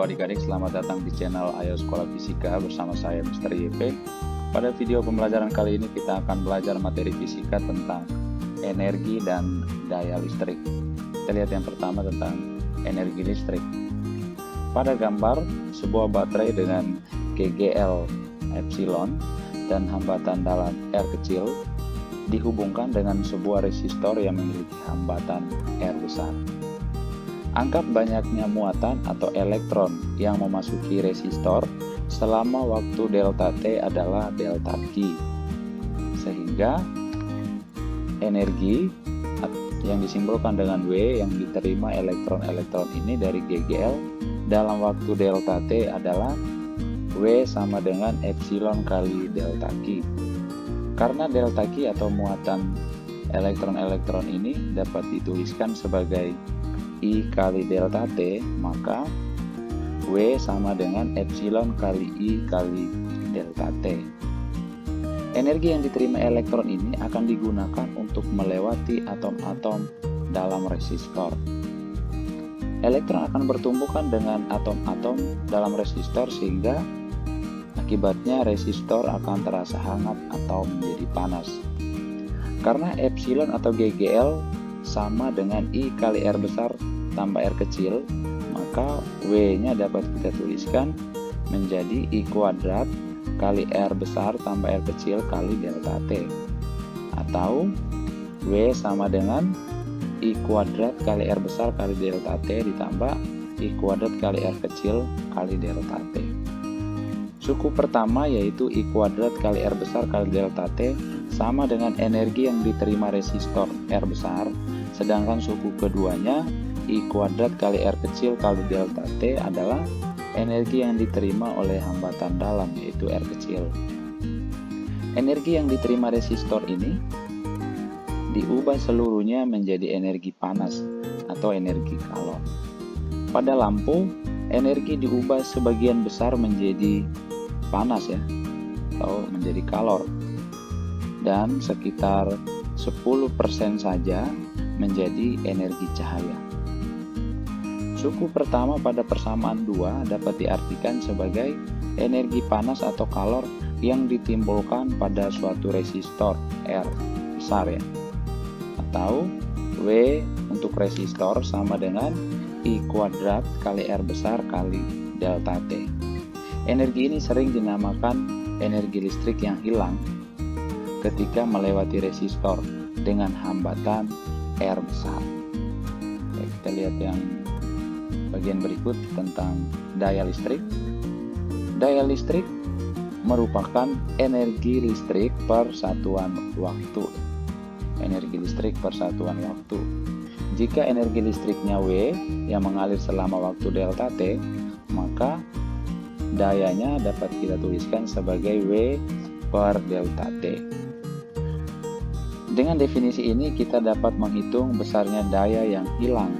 Halo adik-adik, selamat datang di channel Ayo Sekolah Fisika bersama saya Mr. YP. Pada video pembelajaran kali ini kita akan belajar materi fisika tentang energi dan daya listrik. Kita lihat yang pertama tentang energi listrik. Pada gambar, sebuah baterai dengan GGL epsilon dan hambatan dalam R kecil dihubungkan dengan sebuah resistor yang memiliki hambatan R besar. Anggap banyaknya muatan atau elektron yang memasuki resistor selama waktu delta T adalah delta Q. Sehingga energi yang disimbolkan dengan W yang diterima elektron-elektron ini dari GGL dalam waktu delta T adalah W sama dengan epsilon kali delta Q. Karena delta Q atau muatan elektron-elektron ini dapat dituliskan sebagai I kali delta T, maka W sama dengan epsilon kali I kali delta T. Energi yang diterima elektron ini akan digunakan untuk melewati atom-atom dalam resistor. Elektron akan bertumbukan dengan atom-atom dalam resistor sehingga akibatnya resistor akan terasa hangat atau menjadi panas. Karena epsilon atau GGL sama dengan I kali R besar tambah R kecil, maka W-nya dapat kita tuliskan menjadi I kuadrat kali R besar tambah R kecil kali delta T, atau W sama dengan I kuadrat kali R besar kali delta T ditambah I kuadrat kali R kecil kali delta T. Suku pertama yaitu I kuadrat kali R besar kali delta T sama dengan energi yang diterima resistor R besar, sedangkan suku keduanya I kuadrat kali R kecil kali delta T adalah energi yang diterima oleh hambatan dalam yaitu R kecil. Energi yang diterima resistor ini diubah seluruhnya menjadi energi panas atau energi kalor. Pada lampu, energi diubah sebagian besar menjadi panas ya, atau menjadi kalor, dan sekitar 10% saja menjadi energi cahaya. Suku pertama pada persamaan 2 dapat diartikan sebagai energi panas atau kalor yang ditimbulkan pada suatu resistor R besar ya, atau W untuk resistor sama dengan I kuadrat kali R besar kali delta T. Energi ini sering dinamakan energi listrik yang hilang ketika melewati resistor dengan hambatan R besar. Ya, kita lihat yang bagian berikut tentang daya listrik. Daya listrik merupakan energi listrik per satuan waktu. Energi listrik per satuan waktu. Jika energi listriknya W yang mengalir selama waktu delta T, maka dayanya dapat kita tuliskan sebagai W per delta T. Dengan definisi ini kita dapat menghitung besarnya daya yang hilang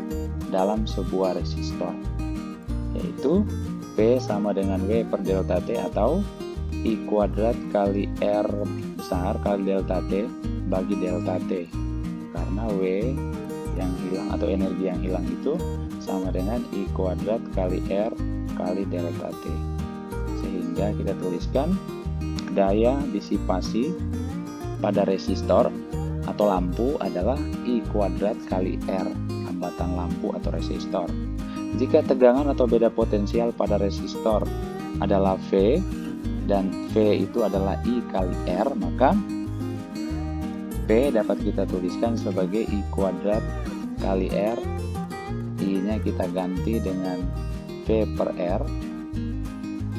dalam sebuah resistor, yaitu P sama dengan W per delta T atau I kuadrat kali R besar kali delta T bagi delta T, karena W yang hilang atau energi yang hilang itu sama dengan I kuadrat kali R kali delta T. Sehingga kita tuliskan daya disipasi pada resistor atau lampu adalah I kuadrat kali R, hambatan lampu atau resistor. Jika tegangan atau beda potensial pada resistor adalah V dan V itu adalah I kali R, maka P dapat kita tuliskan sebagai I kuadrat kali R, I-nya kita ganti dengan V per R,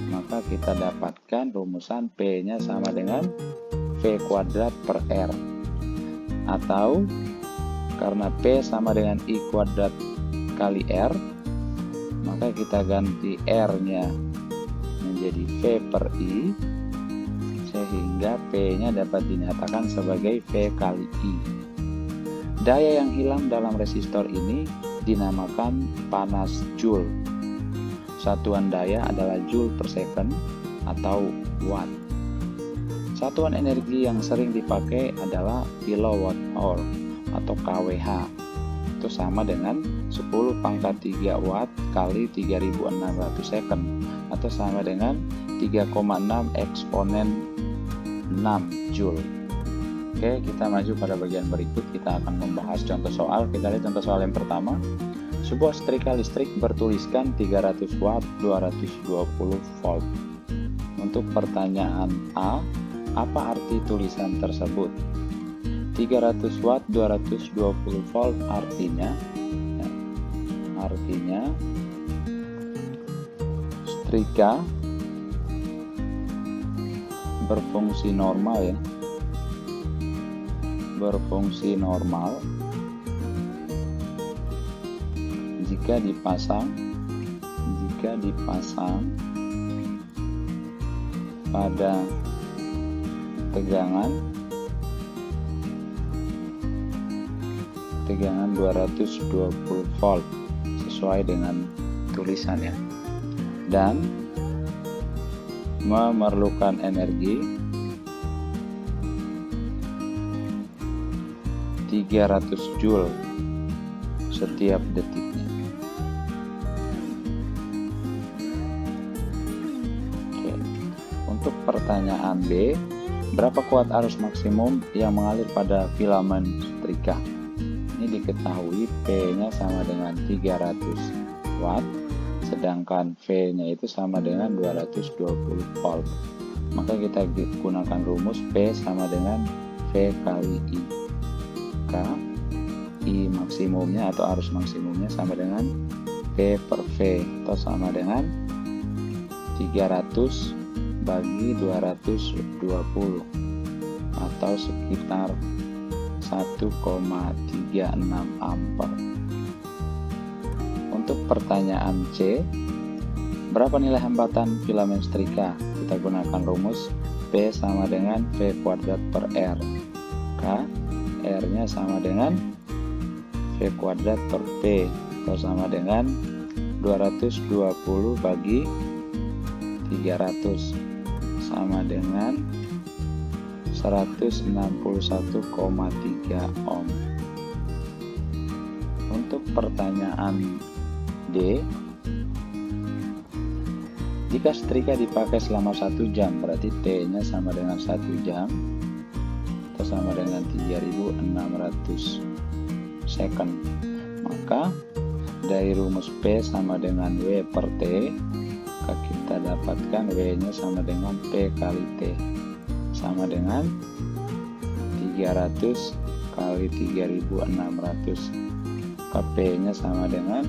maka kita dapatkan rumusan P-nya sama dengan V kuadrat per R. Atau karena P sama dengan I kuadrat kali R, maka kita ganti R-nya menjadi V per I, sehingga P-nya dapat dinyatakan sebagai V kali I. Daya yang hilang dalam resistor ini dinamakan panas Joule. Satuan daya adalah Joule per second atau Watt. Satuan energi yang sering dipakai adalah kilowatt hour atau kWh. Itu sama dengan 10 pangkat 3 watt kali 3600 second, atau sama dengan 3,6 eksponen 6 joule. Oke, kita maju pada bagian berikut. Kita akan membahas contoh soal. Kita lihat contoh soal yang pertama. Sebuah setrika listrik bertuliskan 300 watt 220 volt. Untuk pertanyaan A, apa arti tulisan tersebut? 300 watt 220 volt artinya setrika berfungsi normal jika dipasang pada tegangan 220 volt sesuai dengan tulisannya, dan memerlukan energi 300 joule setiap detiknya. Oke. Untuk pertanyaan B, berapa kuat arus maksimum yang mengalir pada filamen setrika? Ini diketahui P-nya sama dengan 300 watt, sedangkan V-nya itu sama dengan 220 volt. Maka kita gunakan rumus P sama dengan V kali I. I maksimumnya atau arus maksimumnya sama dengan P per V, atau sama dengan 300 bagi 220, atau sekitar 1,36 ampere. Untuk pertanyaan C, berapa nilai hambatan filamen setrika? Kita gunakan rumus P sama dengan V kuadrat per R. R-nya sama dengan V kuadrat per P, atau sama dengan 220 bagi 300, sama dengan 161,3 ohm. Untuk pertanyaan D, jika setrika dipakai selama 1 jam, berarti T-nya sama dengan 1 jam, atau sama dengan 3600 second. Maka dari rumus P sama dengan W per T, kita dapatkan W-nya sama dengan P kali T, sama dengan 300 kali 3600. P-nya sama dengan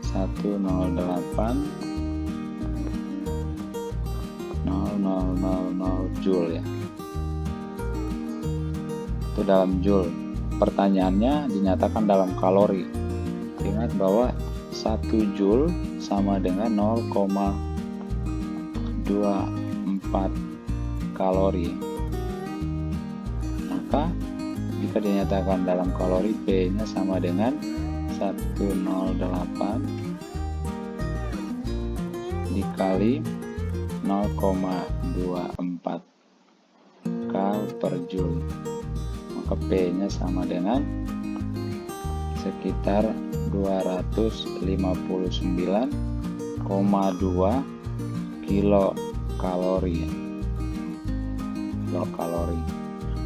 108,000 joule ya. Itu dalam joule. Pertanyaannya dinyatakan dalam kalori. Ingat bahwa 1 joule sama dengan 0,24 kalori. Maka jika dinyatakan dalam kalori, P-nya sama dengan 108 dikali 0,24 kal per joule. Maka P-nya sama dengan sekitar 259,2 kilokalori.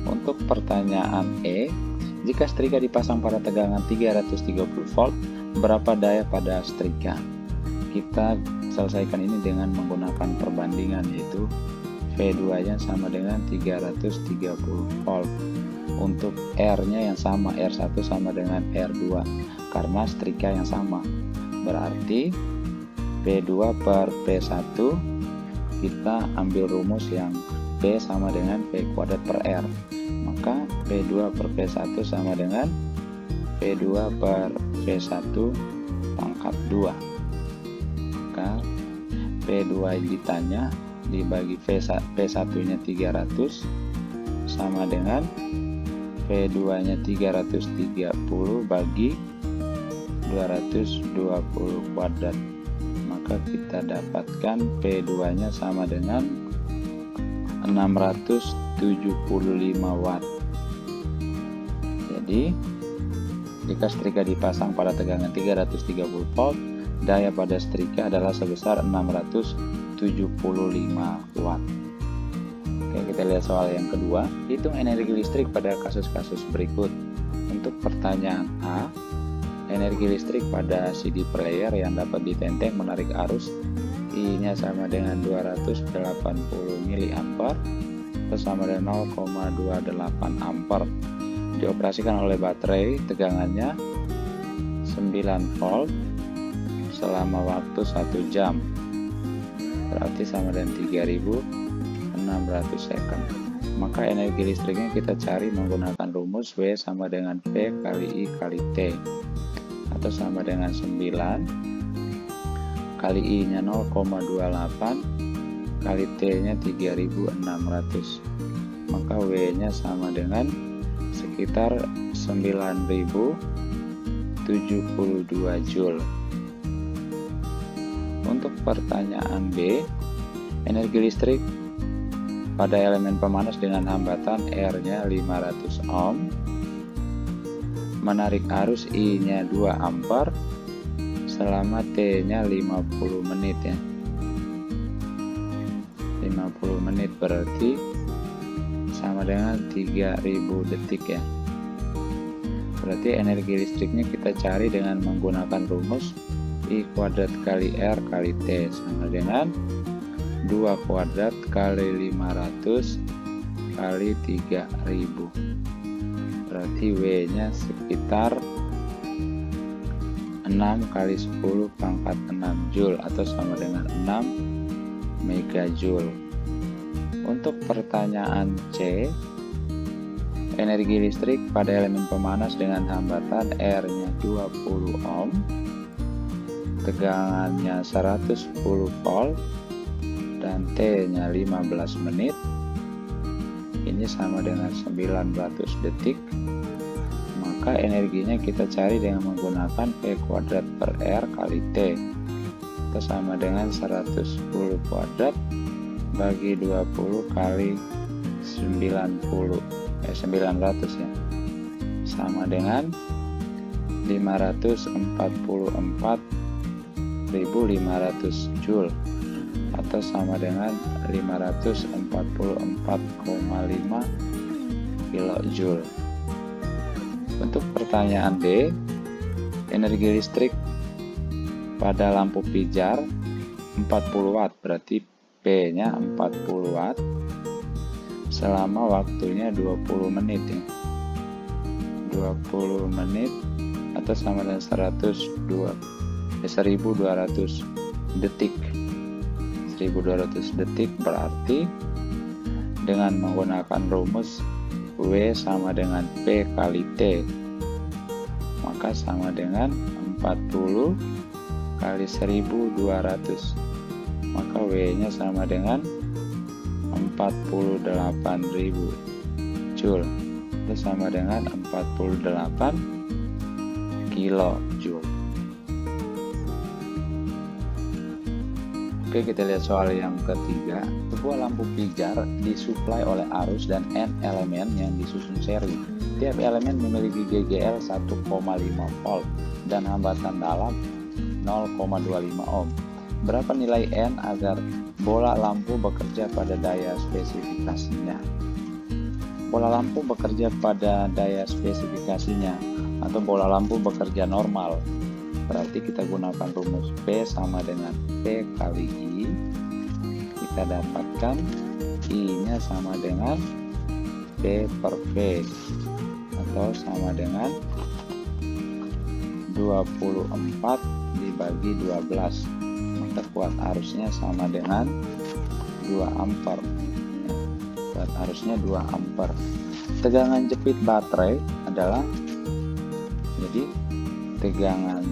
Untuk pertanyaan E, jika setrika dipasang pada tegangan 330 volt, berapa daya pada setrika? Kita selesaikan ini dengan menggunakan perbandingan, yaitu V2-nya sama dengan 330 volt. Untuk R-nya yang sama, R1 sama dengan R2, karena setrika yang sama. Berarti P2 per P1, kita ambil rumus yang P sama dengan V kuadrat per R. Maka P2 per P1 sama dengan P2 per V1 pangkat 2. Maka P2 yang ditanya dibagi P1-nya 300 sama dengan P2-nya 330 bagi 220 kuadrat. Maka kita dapatkan P2-nya sama dengan 675 watt. Jadi Jika setrika dipasang pada tegangan 330 volt, daya pada setrika adalah sebesar 675 watt. Oke, kita lihat soal yang kedua. Hitung energi listrik pada kasus-kasus berikut. Untuk pertanyaan A, energi listrik pada CD player yang dapat ditenteng menarik arus I-nya sama dengan 280 mA atau sama dengan 0,28 ampere. Dioperasikan oleh baterai, tegangannya 9 volt selama waktu 1 jam, berarti sama dengan 3600 second. Maka energi listriknya kita cari menggunakan rumus W sama dengan P kali I kali T, atau sama dengan 9 kali I nya 0,28 kali T nya 3600, maka W nya sama dengan sekitar 9072 Joule. Untuk pertanyaan B, energi listrik pada elemen pemanas dengan hambatan R nya 500 ohm, menarik arus I nya 2 ampere selama T nya 50 menit ya. 50 menit berarti sama dengan 3000 detik ya. Berarti energi listriknya kita cari dengan menggunakan rumus I kuadrat kali R kali T sama dengan 2 kuadrat kali 500 kali 3000. Berarti W nya sekitar 6 kali 10 pangkat 6 Joule atau sama dengan 6 megajoule. Untuk pertanyaan C, energi listrik pada elemen pemanas dengan hambatan R nya 20 ohm, tegangannya 110 volt dan T nya 15 menit, ini sama dengan 900 detik. Maka energinya kita cari dengan menggunakan P kuadrat per R kali T, itu sama dengan 110 kuadrat bagi 20 kali 900 ya, sama dengan 544.500 Joule atau sama dengan 544,5 kilojoule. Untuk pertanyaan D, energi listrik pada lampu pijar 40 watt, berarti P nya 40 watt selama waktunya 20 menit ya. 20 menit atau sama dengan 1200 detik. 1200 detik berarti dengan menggunakan rumus W sama dengan P kali T, maka sama dengan 40 kali 1200, maka W nya sama dengan 48.000 Joule, itu sama dengan 48 kilojoule. Oke, kita lihat soal yang ketiga. Sebuah lampu pijar disuplai oleh arus dan N elemen yang disusun seri. Tiap elemen memiliki GGL 1,5 volt dan hambatan dalam 0,25 ohm. Berapa nilai N agar bola lampu bekerja pada daya spesifikasinya? Bola lampu bekerja pada daya spesifikasinya atau bola lampu bekerja normal. Berarti kita gunakan rumus P sama dengan P kali I. Kita dapatkan I-nya sama dengan P per P atau sama dengan 24 dibagi 12. Maka kuat arusnya sama dengan 2 ampere. Kuat arusnya 2 ampere. Tegangan jepit baterai adalah, jadi tegangan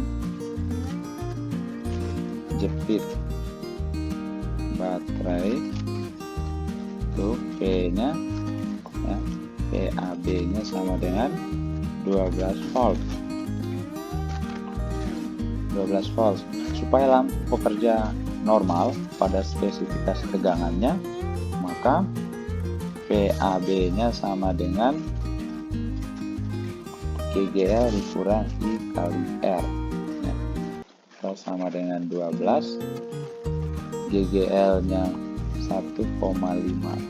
jepit baterai itu P nya ya, PAB nya sama dengan 12 volt. 12 volt. Supaya lampu bekerja normal pada spesifikasi tegangannya, maka PAB nya sama dengan GGL dikurang I kali R ya. Atau sama dengan 12, GGL nya 1,5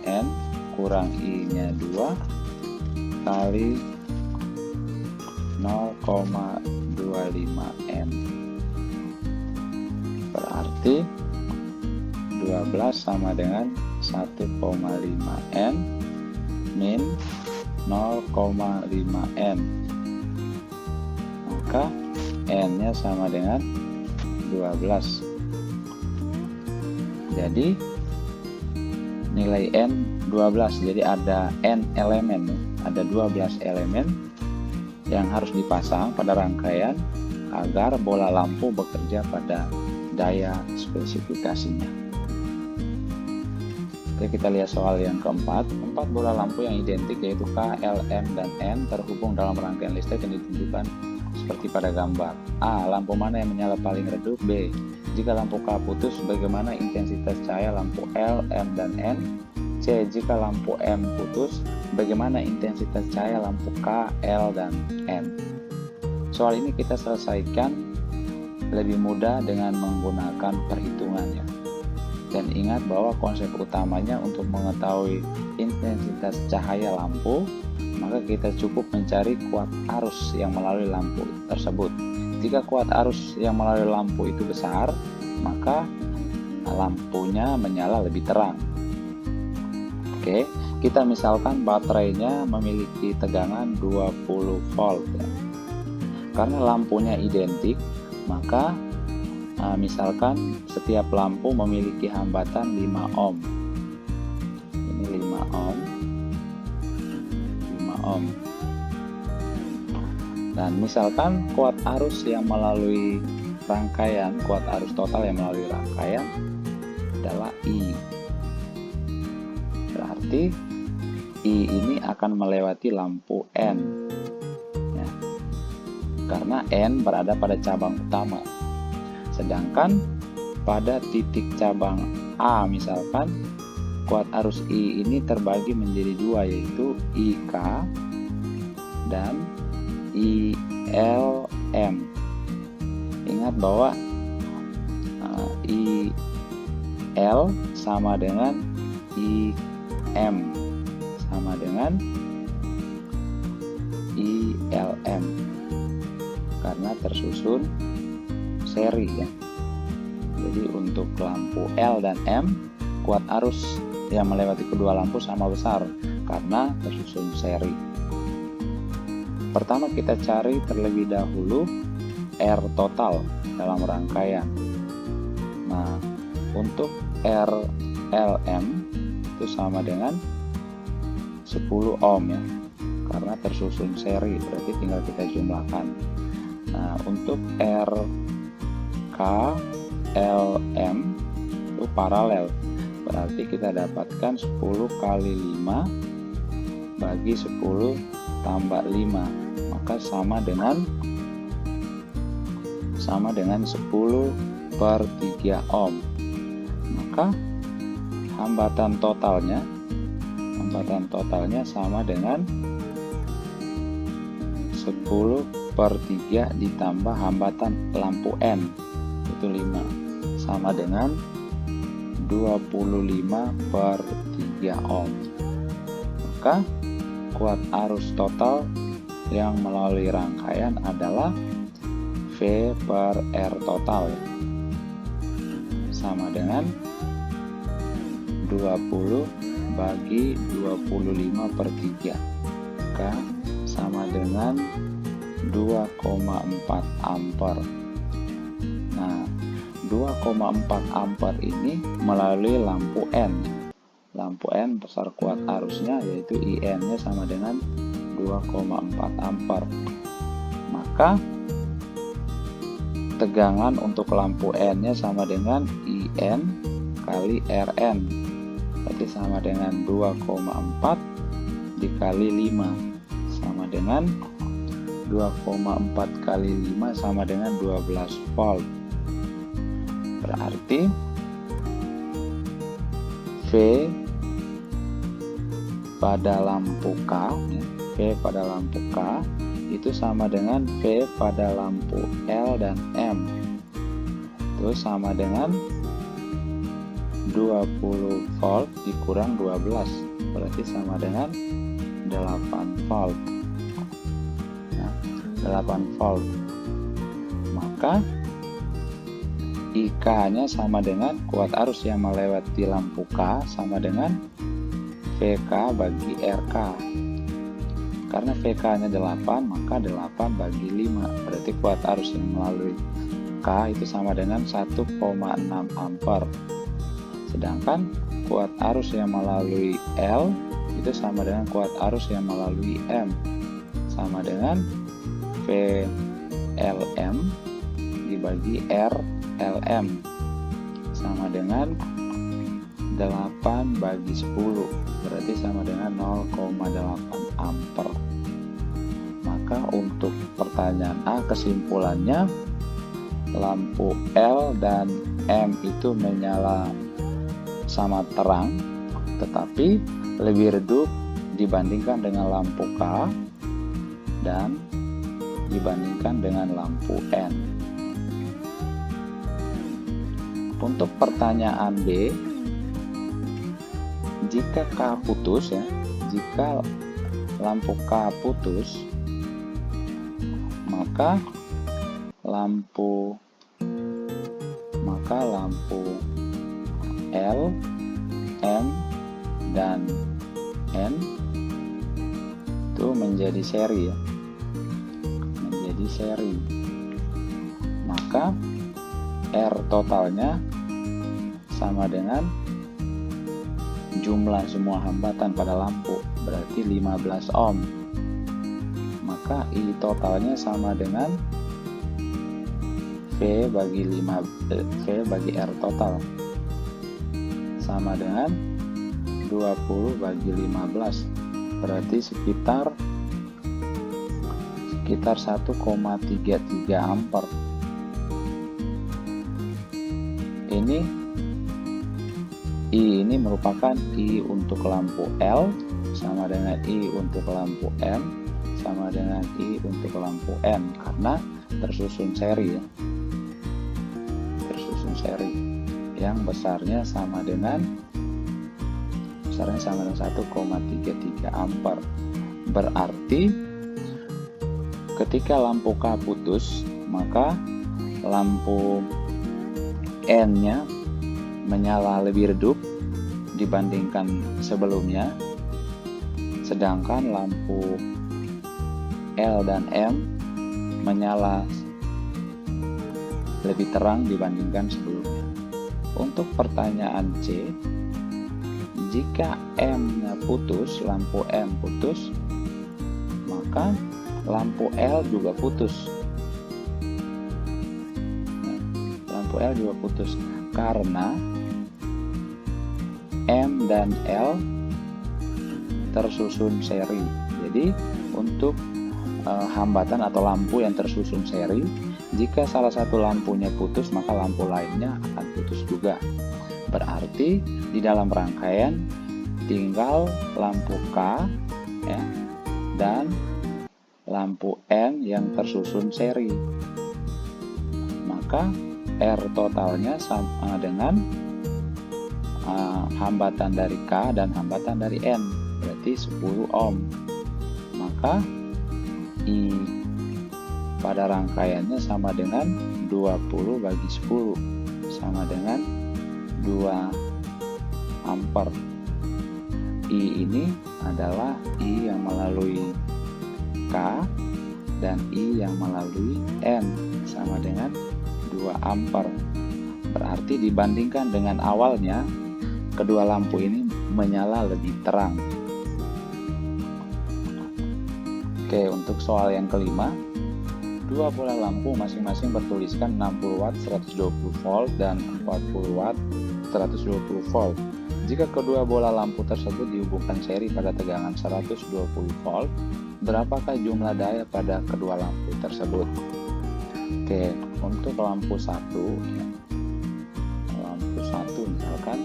N kurang I nya 2 kali 0,25 N, berarti 12 sama dengan 1,5 N min 0,5 N, maka N nya sama dengan 12. Jadi nilai N 12, jadi ada N elemen, ada 12 elemen yang harus dipasang pada rangkaian agar bola lampu bekerja pada daya spesifikasinya. Oke, kita lihat soal yang keempat. 4 bola lampu yang identik yaitu K, L, M, dan N terhubung dalam rangkaian listrik yang ditunjukkan seperti pada gambar. A. Lampu mana yang menyala paling redup? B. Jika lampu K putus, bagaimana intensitas cahaya lampu L, M, dan N? C. Jika lampu M putus, bagaimana intensitas cahaya lampu K, L, dan N? Soal ini kita selesaikan lebih mudah dengan menggunakan perhitungannya. Dan ingat bahwa konsep utamanya untuk mengetahui intensitas cahaya lampu, maka kita cukup mencari kuat arus yang melalui lampu tersebut. Jika kuat arus yang melalui lampu itu besar, maka lampunya menyala lebih terang. Oke, kita misalkan baterainya memiliki tegangan 20 volt ya. Karena lampunya identik, maka misalkan setiap lampu memiliki hambatan 5 ohm. Ini 5 ohm. 5 ohm. Dan misalkan kuat arus yang melalui rangkaian, kuat arus total yang melalui rangkaian adalah I. Berarti I ini akan melewati lampu N ya, karena N berada pada cabang utama. Sedangkan pada titik cabang A misalkan, kuat arus I ini terbagi menjadi dua, yaitu IK dan ILM. Ingat bahwa IL sama dengan IM sama dengan ILM karena tersusun seri ya. Jadi untuk lampu L dan M, kuat arus yang melewati kedua lampu sama besar karena tersusun seri. Pertama kita cari terlebih dahulu R total dalam rangkaian. Nah, untuk RLM itu sama dengan 10 ohm ya, karena tersusun seri, berarti tinggal kita jumlahkan. Nah, untuk RK LM itu paralel, berarti kita dapatkan 10 kali 5 bagi 10 tambah 5, maka sama dengan 10 per 3 ohm. Maka hambatan totalnya sama dengan 10 per 3 ditambah hambatan lampu N itu 5, sama dengan 25 per 3 ohm. Maka kuat arus total yang melalui rangkaian adalah V per R total sama dengan 20 bagi 25 per 3, maka sama dengan 2,4 ampere. Nah, 2,4 ampere ini melalui lampu N. Lampu N besar kuat arusnya yaitu IN-nya sama dengan 2,4 ampere. Maka tegangan untuk lampu N-nya sama dengan IN kali RN. Berarti sama dengan 2,4 dikali 5 sama dengan 2,4 kali 5 sama dengan 12 volt. Berarti V pada lampu K, V pada lampu K itu sama dengan V pada lampu L dan M. Itu sama dengan 20 volt dikurang 12, berarti sama dengan 8 volt. Nah, 8 volt. Maka IK-nya sama dengan kuat arus yang melewati lampu K sama dengan VK bagi RK. Karena VK-nya 8, maka 8 bagi 5. Berarti kuat arus yang melalui K itu sama dengan 1,6 ampere. Sedangkan kuat arus yang melalui L itu sama dengan kuat arus yang melalui M. Sama dengan VLM dibagi RLM. Sama dengan 8 bagi 10. Berarti sama dengan 0,8 ampere. Maka untuk pertanyaan A, kesimpulannya lampu L dan M itu menyala sama terang, tetapi lebih redup dibandingkan dengan lampu K dan dibandingkan dengan lampu N. Untuk pertanyaan B, jika K putus ya, jika lampu K putus, maka lampu L, M, dan N itu menjadi seri ya, menjadi seri. Maka R totalnya sama dengan jumlah semua hambatan pada lampu, berarti 15 ohm. Maka I totalnya sama dengan V bagi R total, sama dengan 20 bagi 15, berarti sekitar 1,33 ampere. Ini merupakan I untuk lampu L sama dengan I untuk lampu M sama dengan I untuk lampu N, karena tersusun seri ya, tersusun seri yang besarnya sama dengan 1,33 ampere. Berarti ketika lampu K putus, maka lampu N-nya menyala lebih redup dibandingkan sebelumnya, sedangkan lampu L dan M menyala lebih terang dibandingkan sebelumnya. Untuk pertanyaan C, jika M-nya putus, lampu M putus, maka lampu L juga putus. Lampu L juga putus karena M dan L tersusun seri. Jadi untuk hambatan atau lampu yang tersusun seri, jika salah satu lampunya putus, maka lampu lainnya akan putus juga. Berarti di dalam rangkaian tinggal lampu K ya, dan lampu N yang tersusun seri. Maka R totalnya sama dengan hambatan dari K dan hambatan dari N, berarti 10 ohm. Maka I pada rangkaiannya sama dengan 20 bagi 10, sama dengan 2 ampere. I ini adalah I yang melalui K dan I yang melalui N, sama dengan 2 ampere. Berarti dibandingkan dengan awalnya, kedua lampu ini menyala lebih terang. Oke, untuk soal yang kelima, dua bola lampu masing-masing bertuliskan 60 watt 120 volt dan 40 watt 120 volt. Jika kedua bola lampu tersebut dihubungkan seri pada tegangan 120 volt, berapakah jumlah daya pada kedua lampu tersebut? Oke, untuk lampu 1 misalkan,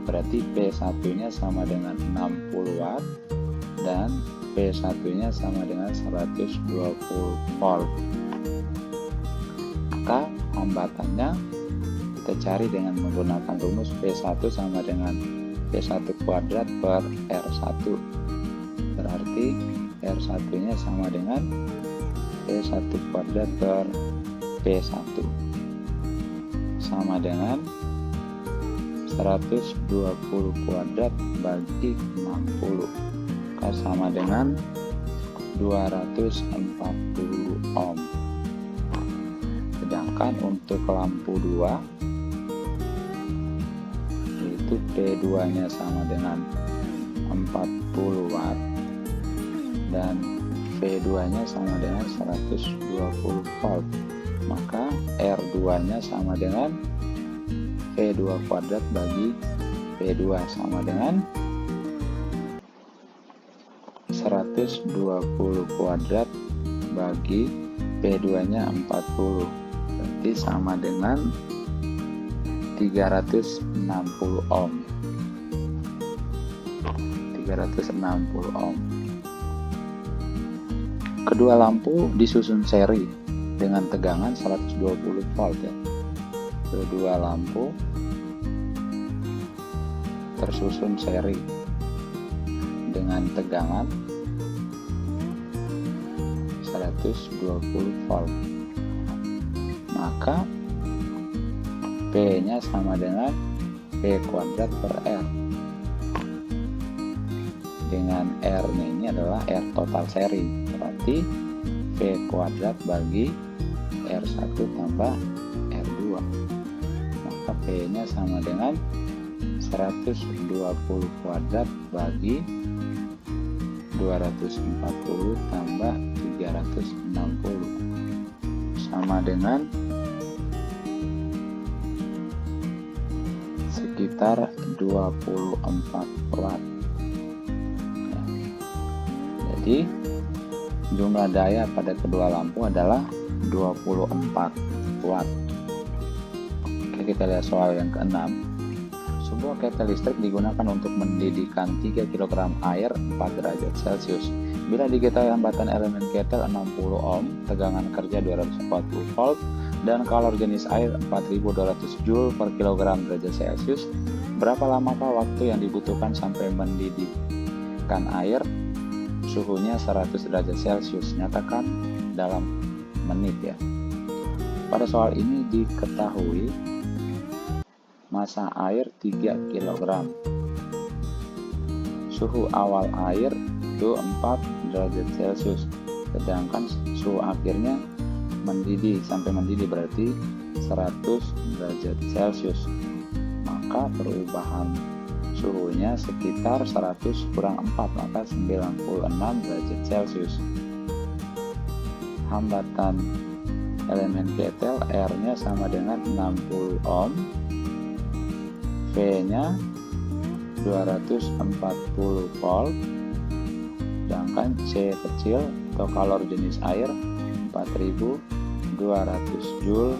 berarti P1 nya sama dengan 60 watt dan V1 nya sama dengan 120 volt. Maka hambatannya kita cari dengan menggunakan rumus V1 sama dengan V1 kuadrat per R1. Berarti R1 nya sama dengan V1 kuadrat per V1 sama dengan 120 kuadrat bagi 60, maka sama dengan 240 ohm. Sedangkan untuk lampu 2 yaitu P2 nya sama dengan 40 watt dan V2 nya sama dengan 120 volt, maka R2 nya sama dengan V2 kuadrat bagi V2 sama dengan 120 kuadrat bagi P2 nya 40, berarti sama dengan 360 ohm. 360 ohm. Kedua lampu disusun seri dengan tegangan 120 volt ya. Kedua lampu tersusun seri dengan tegangan 120 volt. Maka P nya sama dengan P kuadrat per R, dengan R nya ini adalah R total seri, berarti V kuadrat bagi R1 tambah R2, maka P nya sama dengan 120 kuadrat bagi 240 tambah 360 sama dengan sekitar 24 watt. Jadi jumlah daya pada kedua lampu adalah 24 watt. Oke, kita lihat soal yang ke-6. Sebuah ketel listrik digunakan untuk mendidihkan 3 kg air 4 derajat Celcius. Bila diketahui hambatan elemen ketel 60 ohm, tegangan kerja 240 volt, dan kalor jenis air 4200 Joule per kilogram derajat Celcius, berapa lamakah waktu yang dibutuhkan sampai mendidihkan air suhunya 100 derajat Celcius? Nyatakan dalam menit ya. Pada soal ini diketahui massa air 3 kg, suhu awal air itu 4 derajat Celcius, sedangkan suhu akhirnya mendidih, sampai mendidih berarti 100 derajat Celcius. Maka perubahan suhunya sekitar 100 kurang 4, maka 96 derajat Celcius. Hambatan elemen ketel R nya sama dengan 60 ohm, V nya 240 volt, sedangkan C kecil atau kalor jenis air 4200 Joule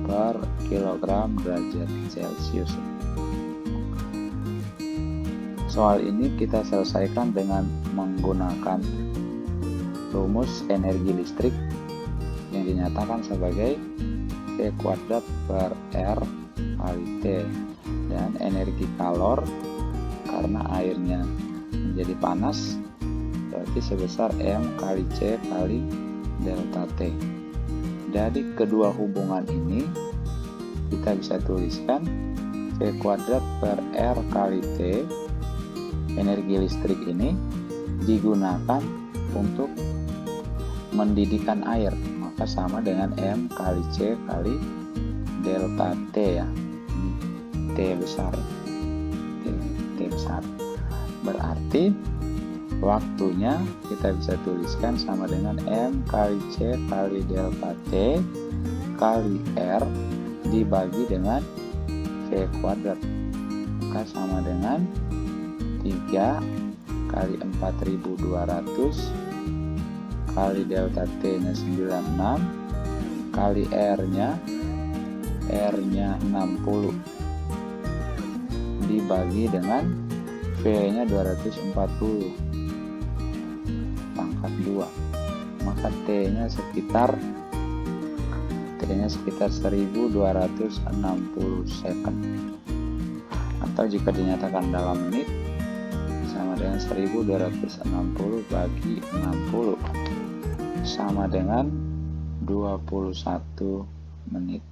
per kilogram derajat Celcius. Soal ini kita selesaikan dengan menggunakan rumus energi listrik yang dinyatakan sebagai V kuadrat per R kali T, dan energi kalor karena airnya menjadi panas berarti sebesar M kali C kali delta T. Dari kedua hubungan ini kita bisa tuliskan V kuadrat per R kali T, energi listrik ini digunakan untuk mendidihkan air, maka sama dengan M kali C kali delta T ya. T besar, T besar. Berarti waktunya kita bisa tuliskan sama dengan M kali C kali delta T kali R dibagi dengan V kuadrat, maka sama dengan 3 kali 4200 kali delta T nya 96 kali R nya 60 dibagi dengan V nya 240. 2, maka T-nya sekitar 1260 second, atau jika dinyatakan dalam menit sama dengan 1260 bagi 60 sama dengan 21 menit.